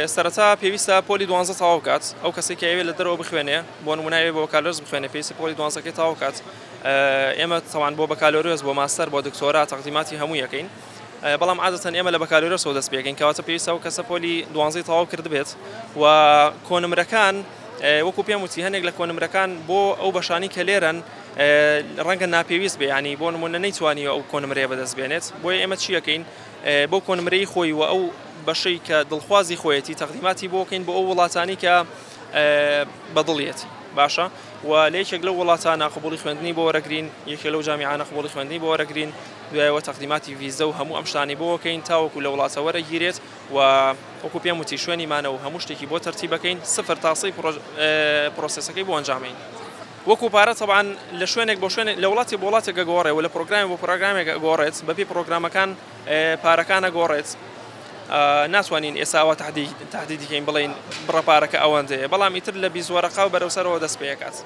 سەرەتا پێویستە پۆلی 12 تەواو بکات ئەو کەسێک کە ئەوێت لە دەرەوە بخوێنێ بۆ نمونای بۆ بەکالۆرز بخوێنێ پێویستە پۆلی 12کەی تەواو بکات. ئێمە تەوان بۆ بەکالۆرز بۆ ماستەر بۆ دکتۆرا تەقدیماتی هەموو یەکەین، بەڵام عادەتەن ئێمە لە بەکالۆرسەوە دەست پێکەین کەواتە پێویستە ئەو کەسە پۆلی 12 تەواو کرد بێت و کۆنمرەکان وەکو پێم وتی هەندێک لە کۆنمرەکان بۆ ئەو بەشانی کە لێرەن ڕەنگە ناپێویست بێ، ینی بۆ نمونە نەیتوانی ئەو کۆنمرەیە بەدەست بێنێت، بۆیە ئێمە چیەکەین بۆ کۆنمرەی خۆی و ئەو بەشەی کە دڵخوازی خۆیەتی تەقدیماتی بۆکەین بۆ ئەو وڵاتانی کە بەدڵیەتی باشە و لە یەکێک لەو وڵاتانە قبوڵی خوێندنی بۆ وەرەگرین، یەکێک لەو جامیعانە قبوڵی خوێندنی بۆ وەرەگرین، دوایەوە تەقدیماتی ڤیزە و هەموو ئەم شتانی بۆکەین تاوەکو لە وڵاتە وەرەگیرێت و وەکو پێم وتی شوێنیمانە و هەموو شتێکی بۆ تەرتیبەکەین سفر تاسەی پرۆسەسەکەی بۆ ئەنجامین. وەکو پارە طبعاً لە شوێنێک بۆ شوێنێک لە وڵاتی بۆ وڵاتێک گەگۆڕێ و لە پرۆگرامی بۆ پرۆگرامێک گۆڕێت بەپێی پرۆگرامەکان پارەکانە گۆڕێت. ناتوانین ئێساوە تهدیدیکەین بڵین بڕە پارەکە ئەوەندەیە، بەڵام ئیتر لە 20 وەرەقا و بەرەوسەرەوە دەست پێ دەکات.